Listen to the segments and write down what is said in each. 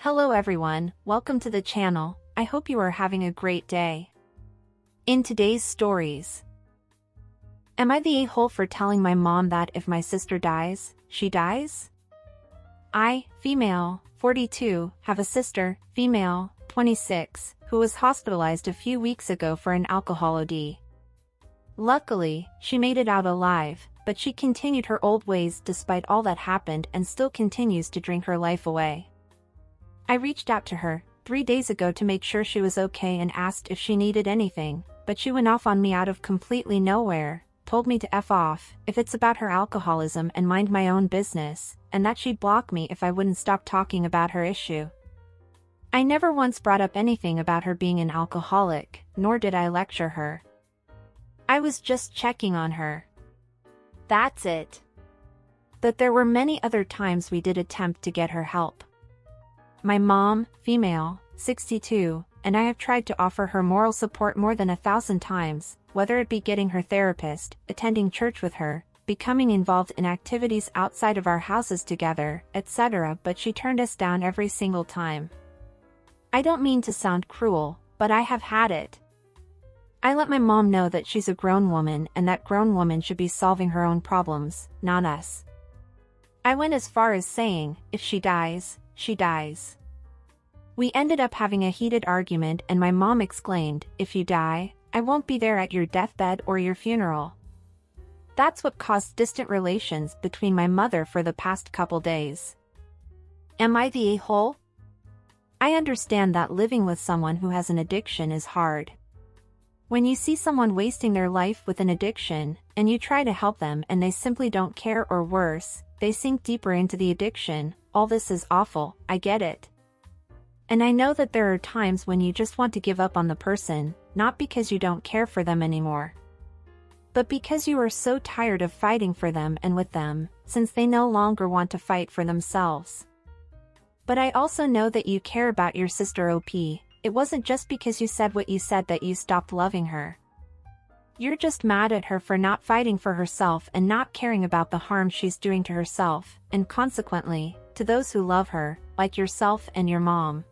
Hello everyone, welcome to the channel. I hope you are having a great day. In today's stories, am I the a-hole for telling my mom that if my sister dies, she dies? I, female, 42, have a sister, female, 26, who was hospitalized a few weeks ago for an alcohol OD. Luckily, she made it out alive, but she continued her old ways despite all that happened and still continues to drink her life away. I reached out to her 3 days ago to make sure she was okay and asked if she needed anything, but she went off on me out of completely nowhere, told me to F off if it's about her alcoholism and mind my own business, and that she'd block me if I wouldn't stop talking about her issue. I never once brought up anything about her being an alcoholic, nor did I lecture her. I was just checking on her. That's it. But there were many other times we did attempt to get her help. My mom, female, 62, and I have tried to offer her moral support more than 1,000 times, whether it be getting her therapist, attending church with her, becoming involved in activities outside of our houses together, etc., but she turned us down every single time. I don't mean to sound cruel, but I have had it. I let my mom know that she's a grown woman and that grown woman should be solving her own problems, not us. I went as far as saying, if she dies, she dies. We ended up having a heated argument and my mom exclaimed, if you die, I won't be there at your deathbed or your funeral. That's what caused distant relations between my mother for the past couple days. Am I the a-hole? I understand that living with someone who has an addiction is hard. When you see someone wasting their life with an addiction, and you try to help them and they simply don't care, or worse, they sink deeper into the addiction, all this is awful, I get it. And I know that there are times when you just want to give up on the person, not because you don't care for them anymore, but because you are so tired of fighting for them and with them, since they no longer want to fight for themselves. But I also know that you care about your sister OP. It wasn't just because you said what you said that you stopped loving her. You're just mad at her for not fighting for herself and not caring about the harm she's doing to herself, and consequently, to those who love her, like yourself and your mom.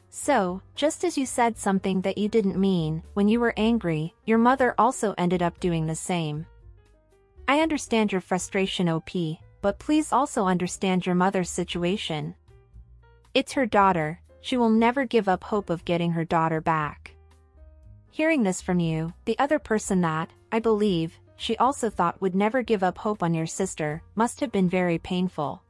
So, just as you said something that you didn't mean, when you were angry, your mother also ended up doing the same. I understand your frustration, OP, but please also understand your mother's situation. It's her daughter, she will never give up hope of getting her daughter back. Hearing this from you, the other person that, I believe, she also thought would never give up hope on your sister, must have been very painful.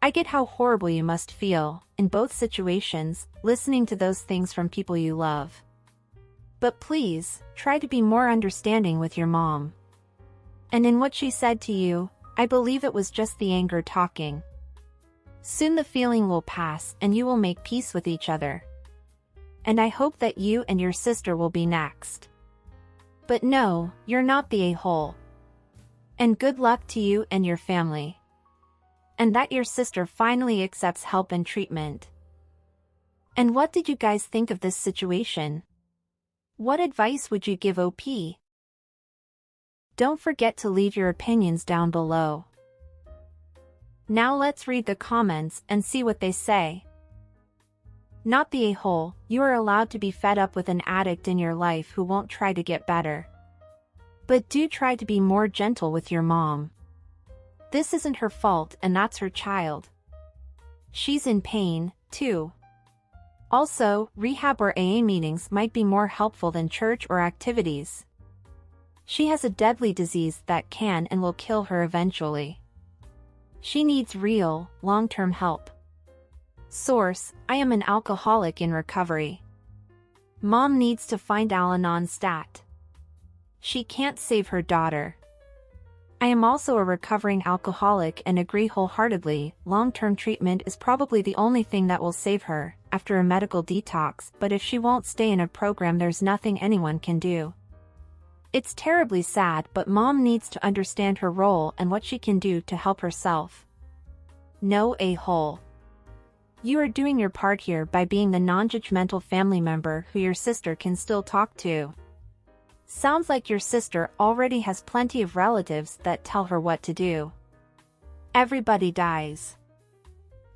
I get how horrible you must feel, in both situations, listening to those things from people you love. But please, try to be more understanding with your mom. And in what she said to you, I believe it was just the anger talking. Soon the feeling will pass and you will make peace with each other. And I hope that you and your sister will be next. But no, you're not the a-hole. And good luck to you and your family. And that your sister finally accepts help and treatment. And what did you guys think of this situation? What advice would you give OP? Don't forget to leave your opinions down below. Now let's read the comments and see what they say. Not the a-hole, you are allowed to be fed up with an addict in your life who won't try to get better. But do try to be more gentle with your mom. This isn't her fault and that's her child. She's in pain, too. Also, rehab or AA meetings might be more helpful than church or activities. She has a deadly disease that can and will kill her eventually. She needs real, long-term help. Source: I am an alcoholic in recovery. Mom needs to find Al-Anon stat. She can't save her daughter. I am also a recovering alcoholic and agree wholeheartedly, long-term treatment is probably the only thing that will save her, after a medical detox, but if she won't stay in a program there's nothing anyone can do. It's terribly sad, but mom needs to understand her role and what she can do to help herself. No a-hole. You are doing your part here by being the non-judgmental family member who your sister can still talk to. Sounds like your sister already has plenty of relatives that tell her what to do. Everybody dies.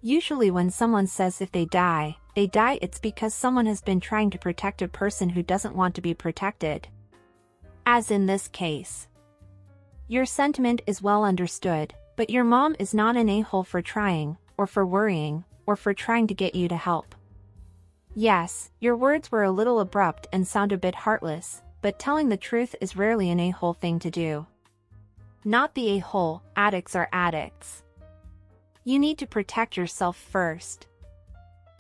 Usually when someone says if they die, it's because someone has been trying to protect a person who doesn't want to be protected. As in this case. Your sentiment is well understood, but your mom is not an a-hole for trying, or for worrying, or for trying to get you to help. Yes, your words were a little abrupt and sound a bit heartless, but telling the truth is rarely an a-hole thing to do. Not the a-hole, addicts are addicts. You need to protect yourself first.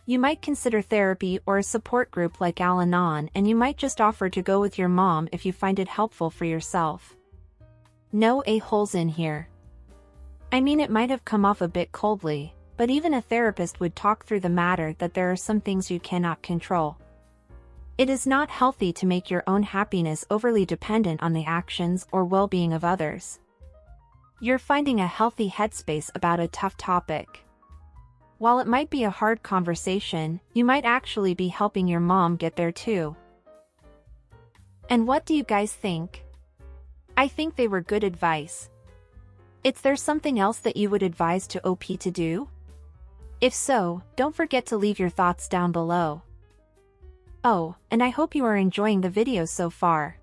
You might consider therapy or a support group like Al-Anon, and you might just offer to go with your mom if you find it helpful for yourself. No a-holes in here. I mean, it might have come off a bit coldly, but even a therapist would talk through the matter that there are some things you cannot control. It is not healthy to make your own happiness overly dependent on the actions or well-being of others. You're finding a healthy headspace about a tough topic. While it might be a hard conversation, you might actually be helping your mom get there too. And what do you guys think? I think they were good advice. Is there something else that you would advise to OP to do? If so, don't forget to leave your thoughts down below. Oh, and I hope you are enjoying the video so far.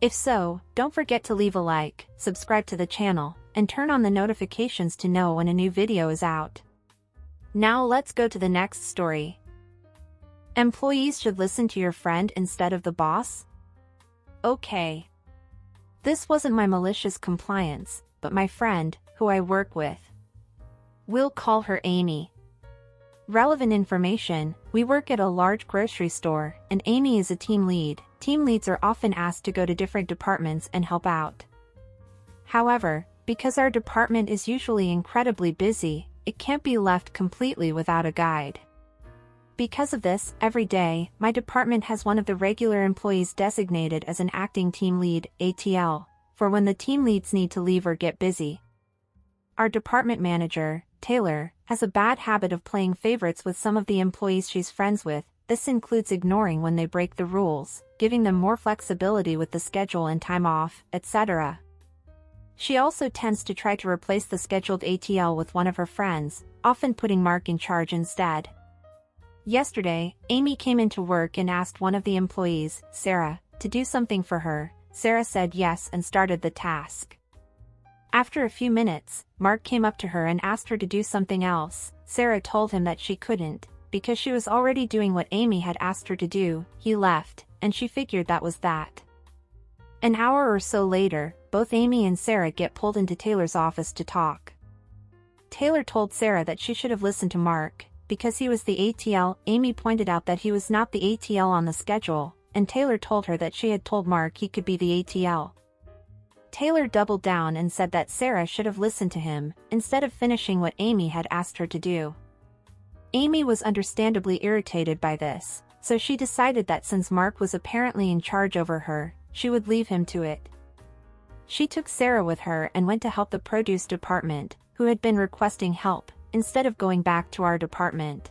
If so, don't forget to leave a like, subscribe to the channel, and turn on the notifications to know when a new video is out. Now let's go to the next story. Employees should listen to your friend instead of the boss? Okay. This wasn't my malicious compliance, but my friend, who I work with. We'll call her Amy. Relevant information: we work at a large grocery store, and Amy is a team lead. Team leads are often asked to go to different departments and help out. However, because our department is usually incredibly busy, it can't be left completely without a guide. Because of this, every day, my department has one of the regular employees designated as an acting team lead, ATL, for when the team leads need to leave or get busy. Our department manager, Taylor, has a bad habit of playing favorites with some of the employees she's friends with. This includes ignoring when they break the rules, giving them more flexibility with the schedule and time off, etc. She also tends to try to replace the scheduled ATL with one of her friends, often putting Mark in charge instead. Yesterday, Amy came into work and asked one of the employees, Sarah, to do something for her. Sarah said yes and started the task. After a few minutes, Mark came up to her and asked her to do something else. Sarah told him that she couldn't, because she was already doing what Amy had asked her to do. He left, and she figured that was that. An hour or so later, both Amy and Sarah get pulled into Taylor's office to talk. Taylor told Sarah that she should have listened to Mark, because he was the ATL. Amy pointed out that he was not the ATL on the schedule, and Taylor told her that she had told Mark he could be the ATL. Taylor doubled down and said that Sarah should have listened to him, instead of finishing what Amy had asked her to do. Amy was understandably irritated by this, so she decided that since Mark was apparently in charge over her, she would leave him to it. She took Sarah with her and went to help the produce department, who had been requesting help, instead of going back to our department.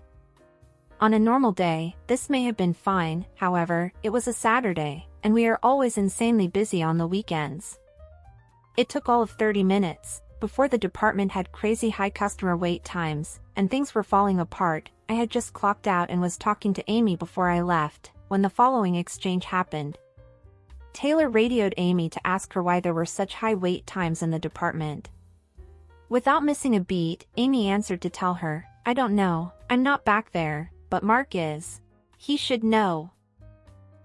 On a normal day, this may have been fine. However, it was a Saturday, and we are always insanely busy on the weekends. It took all of 30 minutes, before the department had crazy high customer wait times, and things were falling apart. I had just clocked out and was talking to Amy before I left, when the following exchange happened. Taylor radioed Amy to ask her why there were such high wait times in the department. Without missing a beat, Amy answered to tell her, "I don't know, I'm not back there, but Mark is. He should know."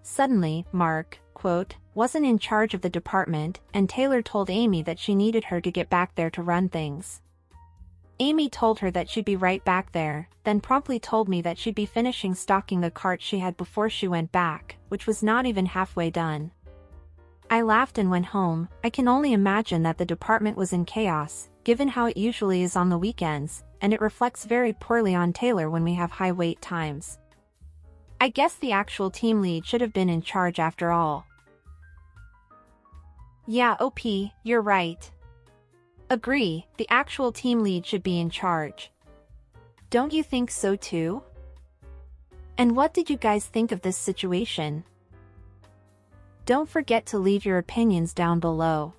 Suddenly, Mark, quote, wasn't in charge of the department, and Taylor told Amy that she needed her to get back there to run things. Amy told her that she'd be right back there, then promptly told me that she'd be finishing stocking the cart she had before she went back, which was not even halfway done. I laughed and went home. I can only imagine that the department was in chaos, given how it usually is on the weekends, and it reflects very poorly on Taylor when we have high wait times. I guess the actual team lead should have been in charge after all. Yeah, OP, you're right. Agree, the actual team lead should be in charge. Don't you think so too? And what did you guys think of this situation? Don't forget to leave your opinions down below.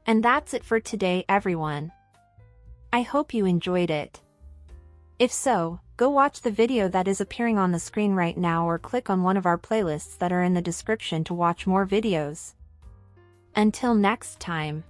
And that's it for today, everyone. I hope you enjoyed it. If so, go watch the video that is appearing on the screen right now or click on one of our playlists that are in the description to watch more videos. Until next time.